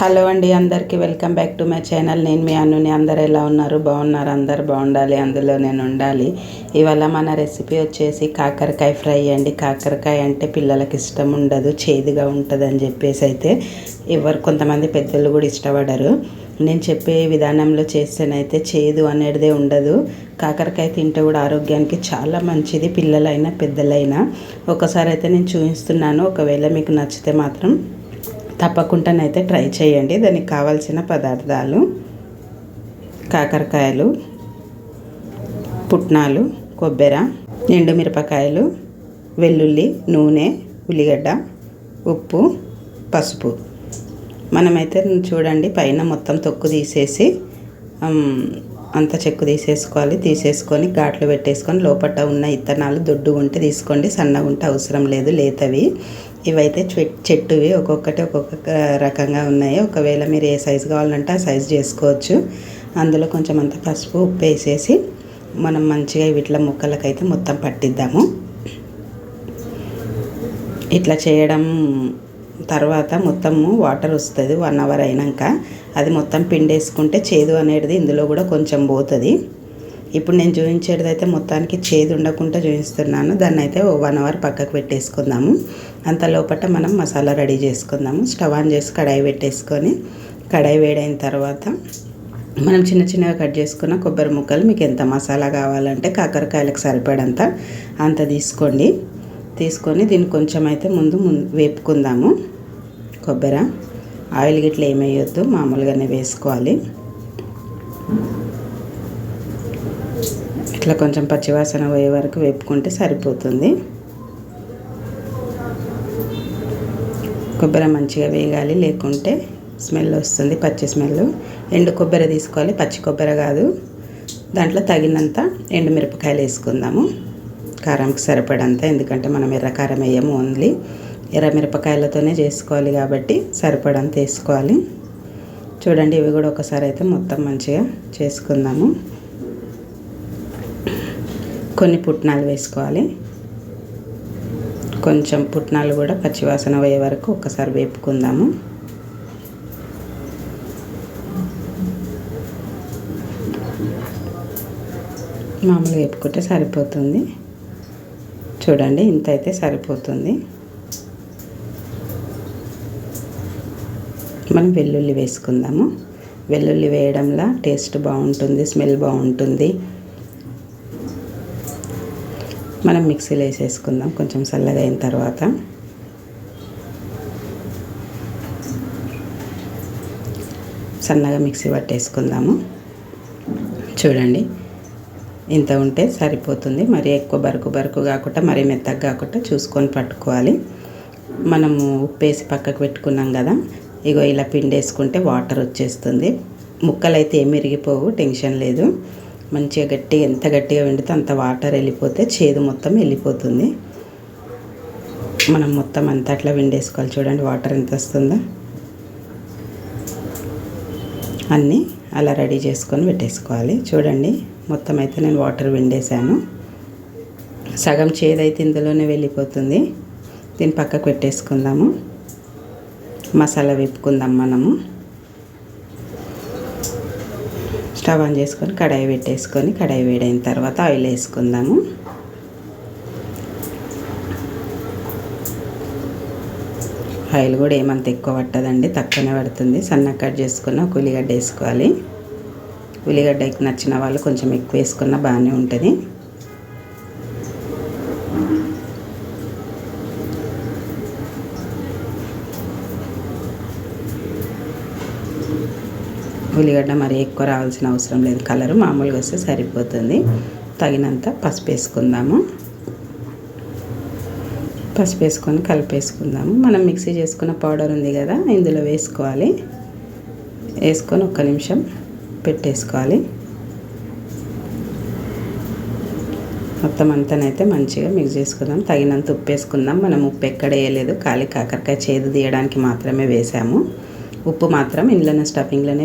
Hello అండి, అందరికీ welcome back to my channel. నేను మీ అన్నుని. అందరు ఎలా ఉన్నారు? బాగున్నారు? అందరు బాగుండాలి, అందులో నేను ఉండాలి. ఇవాళ మన రెసిపీ వచ్చేసి కాకరకాయ ఫ్రై అండి. కాకరకాయ అంటే పిల్లలకి ఇష్టం ఉండదు, చేదుగా ఉంటుంది అని చెప్పేసి అయితే కొంతమంది పెద్దలు కూడా ఇష్టపడరు. నేను చెప్పే విధానంలో చేస్తేనైతే చేదు అనేదే ఉండదు. కాకరకాయ తింటే కూడా ఆరోగ్యానికి చాలా మంచిది, పిల్లలైనా పెద్దలైనా. ఒకసారి అయితే నేను చూపిస్తున్నాను, ఒకవేళ మీకు నచ్చితే మాత్రం తప్పకుండానైతే ట్రై చేయండి. దానికి కావాల్సిన పదార్థాలు: కాకరకాయలు, పుట్నాలు, కొబ్బరి, ఎండుమిరపకాయలు, వెల్లుల్లి, నూనె, ఉల్లిగడ్డ, ఉప్పు, పసుపు. మనమైతే చూడండి, పైన మొత్తం తొక్కు తీసేసి అంత చెక్కు తీసేసుకొని ఘాట్లు పెట్టేసుకొని లోపల ఉన్న ఇత్తనాలు దొడ్డుగా ఉంటే తీసుకోండి, సన్నగా ఉంటే అవసరం లేదు, లేతవి. ఇవైతే చెట్టువి, ఒక్కొక్కటి ఒక్కొక్క రకంగా ఉన్నాయి. ఒకవేళ మీరు ఏ సైజు కావాలంటే ఆ సైజు చేసుకోవచ్చు. అందులో కొంచెం అంత పసుపు, ఉప్పు వేసేసి మనం మంచిగా వీటిలో ముక్కలకైతే మొత్తం పట్టిద్దాము. ఇట్లా చేయడం తర్వాత మొత్తము వాటర్ వస్తుంది. 1 అవర్ అయినాక అది మొత్తం పిండేసుకుంటే చేదు అనేది ఇందులో కూడా కొంచెం పోతుంది. ఇప్పుడు నేను చూపించేది అయితే మొత్తానికి చేదు ఉండకుండా చూపిస్తున్నాను. దాన్ని అయితే 1 అవర్ పక్కకు పెట్టేసుకుందాము. అంత లోపల మనం మసాలా రెడీ చేసుకుందాము. స్టవ్ ఆన్ చేసి కడాయి పెట్టేసుకొని, కడాయి వేడైన తర్వాత మనం చిన్న చిన్నగా కట్ చేసుకున్న కొబ్బరి ముక్కలు, మీకు ఎంత మసాలా కావాలంటే కాకరకాయలకు సరిపడంత అంత తీసుకొని దీన్ని కొంచెం అయితే ముందు వేపుకుందాము. కొబ్బరి ఆయిల్ గిట్ల ఏమేయొద్దు, మామూలుగానే వేసుకోవాలి. ఇట్లా కొంచెం పచ్చివాసన పోయే వరకు వేపుకుంటే సరిపోతుంది. కొబ్బరి మంచిగా వేగాలి, లేకుంటే స్మెల్ వస్తుంది, పచ్చి స్మెల్. ఎండు కొబ్బరి తీసుకోవాలి, పచ్చి కొబ్బరి కాదు. దాంట్లో తగినంత ఎండుమిరపకాయలు వేసుకుందాము, కారంకి సరిపడంత. ఎందుకంటే మనం ఎర్రకారం వేయము, ఓన్లీ ఎర్రమిరపకాయలతోనే చేసుకోవాలి కాబట్టి సరిపడంత వేసుకోవాలి. చూడండి, ఇవి కూడా ఒకసారి అయితే మొత్తం మంచిగా చేసుకుందాము. కొన్ని పుట్నాలు వేసుకోవాలి. కొంచెం పుట్నాలు కూడా పచ్చివాసన పోయే వరకు ఒకసారి వేపుకుందాము. మామూలుగా వేపుకుంటే సరిపోతుంది. చూడండి, ఇంత అయితే సరిపోతుంది. మనం వెల్లుల్లి వేసుకుందాము. వెల్లుల్లి వేయడంలో టేస్ట్ బాగుంటుంది, స్మెల్ బాగుంటుంది. మనం మిక్సీలో వేసేసుకుందాం కొంచెం చల్లగా అయిన తర్వాత. సన్నగా మిక్సీ పట్టేసుకుందాము. చూడండి, ఇంత ఉంటే సరిపోతుంది. మరి ఎక్కువ బరుకు కాకుండా, మరీ మెత్తగా కాకుండా చూసుకొని పట్టుకోవాలి. మనము ఉప్పు వేసి పక్కకు పెట్టుకున్నాం కదా, ఇగో ఇలా పిండేసుకుంటే వాటర్ వచ్చేస్తుంది. ముక్కలు అయితే ఏమి విరిగిపోవు, టెన్షన్ లేదు. మంచిగా ఎంత గట్టిగా పిండితే అంత వాటర్ వెళ్ళిపోతే చేదు మొత్తం వెళ్ళిపోతుంది. మనం మొత్తం అంతా అట్లా పిండేసుకోవాలి. చూడండి వాటర్ ఎంత వస్తుందో. అన్నీ అలా రెడీ చేసుకొని పెట్టేసుకోవాలి. చూడండి, మొత్తం అయితే నేను వాటర్ పిండేసాను. సగం చేదు అయితే ఇందులోనే వెళ్ళిపోతుంది. దీన్ని పక్కకు పెట్టేసుకుందాము. మసాలా వేపుకుందాం మనము. స్టవ్ ఆన్ చేసుకొని కడాయి పెట్టేసుకొని, కడాయి వేడైన తర్వాత ఆయిల్ వేసుకుందాము. ఆయిల్ కూడా ఏమంత ఎక్కువ పట్టదండి, తక్కువనే పడుతుంది. సన్నగా కట్ చేసుకున్న ఒక ఉల్లిగడ్డ వేసుకోవాలి. ఉల్లిగడ్డ నచ్చిన వాళ్ళు కొంచెం ఎక్కువ వేసుకున్నా బాగానే ఉంటుంది. ఉల్లిగడ్డ మరి ఎక్కువ రావాల్సిన అవసరం లేదు, కలరు మామూలుగా వస్తే సరిపోతుంది. తగినంత పసుపు వేసుకుందాము. పసుపు వేసుకొని కలిపేసుకుందాము. మనం మిక్సీ చేసుకున్న పౌడర్ ఉంది కదా, ఇందులో వేసుకోవాలి. వేసుకొని 1 నిమిషం పెట్టేసుకోవాలి. మొత్తం అంతానైతే మంచిగా మిక్స్ చేసుకుందాం. తగినంత ఉప్పు వేసుకుందాం. మనం ఉప్పు ఎక్కడ వేయలేదు, ఖాళీ కాకరకాయ చేదు తీయడానికి మాత్రమే వేసాము. ఉప్పు మాత్రం ఇంట్లోనే స్టఫింగ్లోనే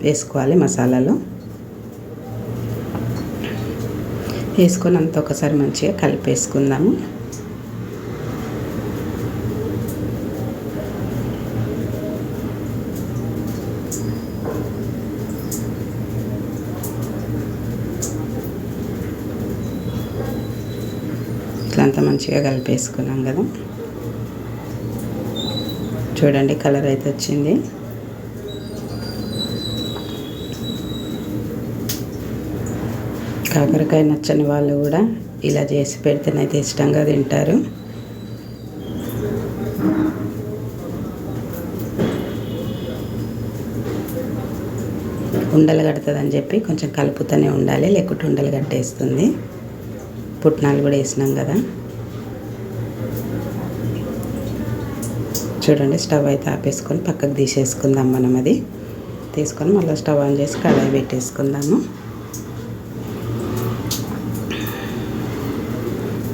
వేసుకోవాలి. మసాలాలో వేసుకొని అంత ఒకసారి మంచిగా కలిపేసుకుందాము. ఇట్లా అంతా మంచిగా కలిపేసుకున్నాం కదా. చూడండి కలర్ అయితే వచ్చింది. కాకరకాయ నచ్చని వాళ్ళు కూడా ఇలా చేసి పెడితేనైతే ఇష్టంగా తింటారు. ఉండలు కడుతుందని చెప్పి కొంచెం కలుపుతూనే ఉండాలి, లేకుంటే ఉండలు కట్టేస్తుంది. పుట్నాలు కూడా వేసినాం కదా. చూడండి స్టవ్ అయితే ఆపేసుకొని పక్కకు తీసేసుకుందాం మనం. అది తీసుకొని మళ్ళీ స్టవ్ ఆన్ చేసి కడాయి పెట్టేసుకుందాము.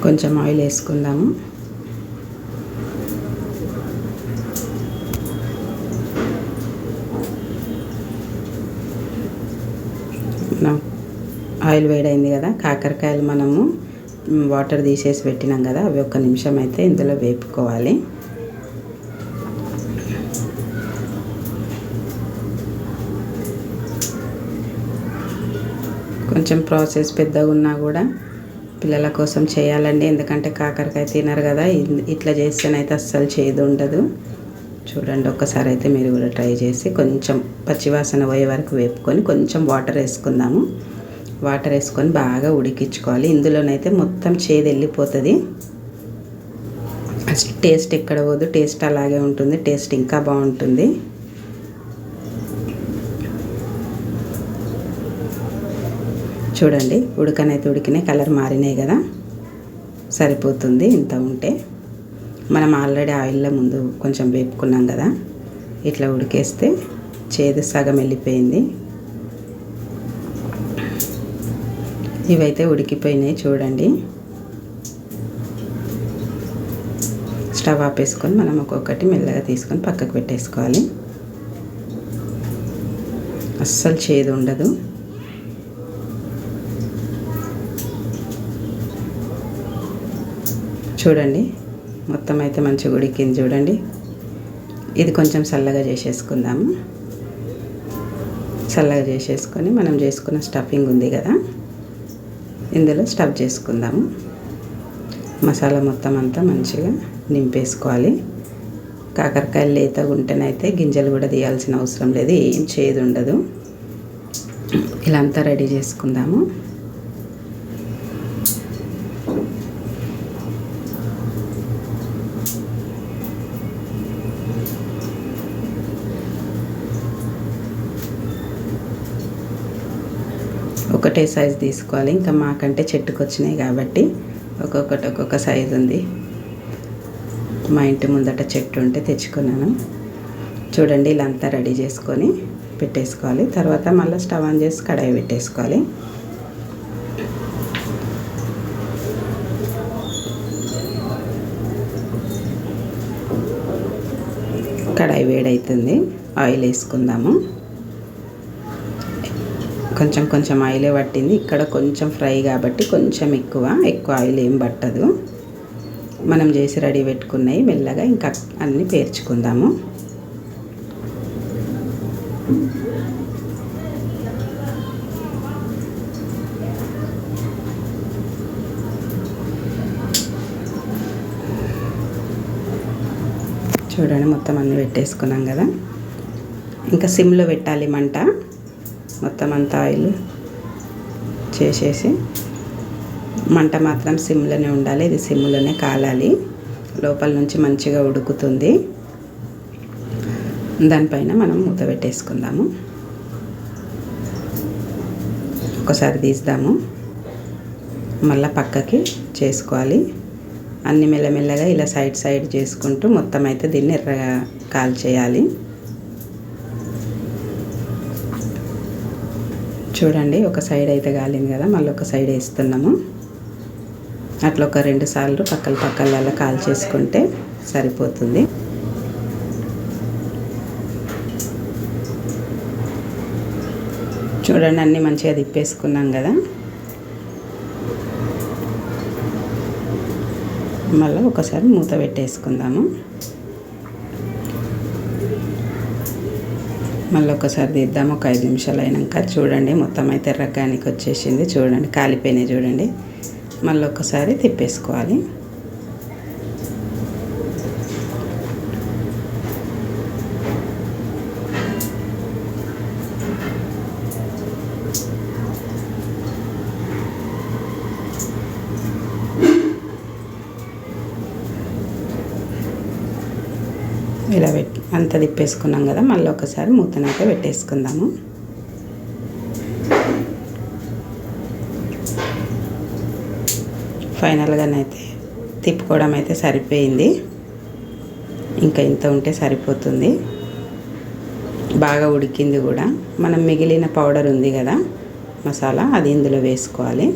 కొంచెం ఆయిల్ వేసుకుందాము. ఆయిల్ వేడైంది కదా. కాకరకాయలు మనము వాటర్ తీసేసి పెట్టినాం కదా, అవి 1 నిమిషం అయితే ఇందులో వేపుకోవాలి. కొంచెం ప్రాసెస్ పెద్దగా ఉన్నా కూడా పిల్లల కోసం చేయాలండి, ఎందుకంటే కాకరకాయ తినరు కదా. ఇట్లా చేస్తేనైతే అస్సలు చేదు ఉండదు. చూడండి ఒక్కసారి అయితే మీరు కూడా ట్రై చేసి కొంచెం పచ్చివాసన పోయే వరకు వేపుకొని కొంచెం వాటర్ వేసుకుందాము. వాటర్ వేసుకొని బాగా ఉడికించుకోవాలి. ఇందులోనైతే మొత్తం చేదు వెళ్ళిపోతుంది. టేస్ట్ ఎక్కడ పోదు, టేస్ట్ అలాగే ఉంటుంది. టేస్ట్ ఇంకా బాగుంటుంది. చూడండి ఉడకనైతే ఉడికినాయి, కలర్ మారినాయి కదా, సరిపోతుంది. ఇంత ఉంటే మనం ఆల్రెడీ ఆయిల్లో ముందు కొంచెం వేపుకున్నాం కదా, ఇట్లా ఉడికేస్తే చేదు సగం వెళ్ళిపోయింది. ఇవైతే ఉడికిపోయినాయి చూడండి. స్టవ్ ఆపేసుకొని మనం ఒక్కొక్కటి మెల్లగా తీసుకొని పక్కకు పెట్టేసుకోవాలి. అస్సలు చేదు ఉండదు. చూడండి మొత్తం అయితే మంచిగా ఉడికింది చూడండి. ఇది కొంచెం చల్లగా చేసేసుకుందాము. చల్లగా చేసేసుకొని మనం చేసుకున్న స్టఫింగ్ ఉంది కదా, ఇందులో స్టఫ్ చేసుకుందాము. మసాలా మొత్తం అంతా మంచిగా నింపేసుకోవాలి. కాకరకాయలు లేతగా ఉంటేనైతే గింజలు కూడా తీయాల్సిన అవసరం లేదు, ఏం చేదు ఉండదు. ఇలా అంతా రెడీ చేసుకుందాము. ఒకటే సైజు తీసుకోవాలి. ఇంకా మాకంటే చెట్టుకు వచ్చినాయి కాబట్టి ఒక్కొక్కటి ఒక్కొక్క సైజు ఉంది. మా ఇంటి ముందట చెట్టు ఉంటే తెచ్చుకున్నాను. చూడండి ఇలా అంతా రెడీ చేసుకొని పెట్టేసుకోవాలి. తర్వాత మళ్ళీ స్టవ్ ఆన్ చేసి కడాయి పెట్టేసుకోవాలి. కడాయి వేడవుతుంది, ఆయిల్ వేసుకుందాము. కొంచెం కొంచెం ఆయిలే పట్టింది. ఇక్కడ కొంచెం ఫ్రై కాబట్టి కొంచెం ఎక్కువ ఆయిల్ ఏం పట్టదు. మనం చేసి రెడీ పెట్టుకున్నాయి మెల్లగా ఇంకా అన్నీ పేర్చుకుందాము. చూడండి మొత్తం అన్నీ పెట్టేసుకున్నాం కదా. ఇంకా సిమ్లో పెట్టాలి మంట. మొత్తం అంతా ఆయిల్ చేసేసి మంట మాత్రం సిమ్లోనే ఉండాలి. ఇది సిమ్లోనే కాలాలి. లోపల నుంచి మంచిగా ఉడుకుతుంది. దానిపైన మనం మూత పెట్టేసుకుందాము. ఒకసారి తీద్దాము, మళ్ళీ పక్కకి చేసుకోవాలి. అన్ని మెల్లమెల్లగా ఇలా సైడ్ చేసుకుంటూ మొత్తం అయితే దీన్ని ఎర్రగా కాల్చేయాలి. చూడండి ఒక సైడ్ అయితే కాలింది కదా, మళ్ళీ ఒక సైడ్ వేస్తున్నాము. అట్లా ఒక 2 సార్లు పక్కల కాల్చేసుకుంటే సరిపోతుంది. చూడండి అన్నీ మంచిగా తిప్పేసుకున్నాం కదా. మళ్ళీ ఒకసారి మూత పెట్టేసుకుందాము. మళ్ళీ ఒకసారి తీద్దాము. ఒక 5 నిమిషాలు అయినాక చూడండి మొత్తం అయితే ఎర్రగానికి వచ్చేసింది. చూడండి కాలిపోయినాయి చూడండి. మళ్ళీ ఒకసారి తిప్పేసుకోవాలి. ఇలా అంత తిప్పేసుకున్నాం కదా, మళ్ళీ ఒకసారి మూతనైతే పెట్టేసుకుందాము. ఫైనల్గానైతే తిప్పుకోవడం అయితే సరిపోయింది. ఇంకా ఇంత ఉంటే సరిపోతుంది. బాగా ఉడికింది కూడా. మనం మిగిలిన పౌడర్ ఉంది కదా మసాలా, అది ఇందులో వేసుకోవాలి.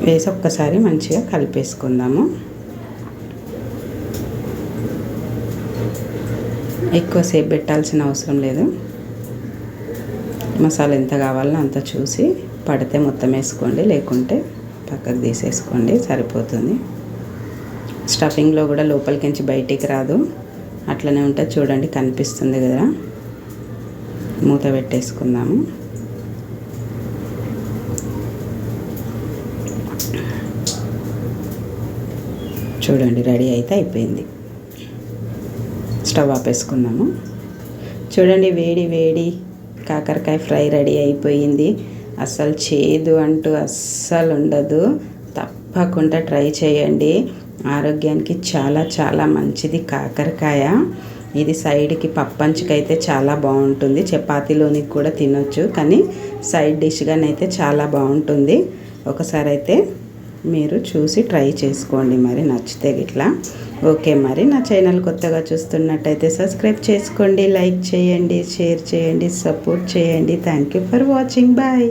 వేసి ఒక్కసారి మంచిగా కలిపేసుకుందాము. ఎక్కువసేపు పెట్టాల్సిన అవసరం లేదు. మసాలా ఎంత కావాలో అంత చూసి పడితే మొత్తం వేసుకోండి, లేకుంటే పక్కకు తీసేసుకోండి, సరిపోతుంది. స్టఫింగ్లో కూడా లోపలికించి బయటికి రాదు, అట్లనే ఉంటుంది. చూడండి, కనిపిస్తుంది కదా. మూత పెట్టేసుకుందాము. చూడండి, రెడీ అయితే అయిపోయింది. స్టవ్ ఆపేసుకుందాము. చూడండి, వేడి వేడి కాకరకాయ ఫ్రై రెడీ అయిపోయింది. అస్సలు చేదు అంటూ అస్సలు ఉండదు. తప్పకుండా ట్రై చేయండి. ఆరోగ్యానికి చాలా చాలా మంచిది కాకరకాయ. ఇది సైడ్కి పప్పంచుకైతే చాలా బాగుంటుంది. చపాతీలోనికి కూడా తినొచ్చు, కానీ సైడ్ డిష్గానైతే చాలా బాగుంటుంది. ఒకసారి అయితే మీరు చూసి ట్రై చేసుకోండి, మరి నచ్చితే ఇట్లా. ఓకే, మరి నా ఛానల్ కొత్తగా చూస్తున్నట్టయితే సబ్స్క్రైబ్ చేసుకోండి, లైక్ చేయండి, షేర్ చేయండి, సపోర్ట్ చేయండి. Thank you for watching. Bye.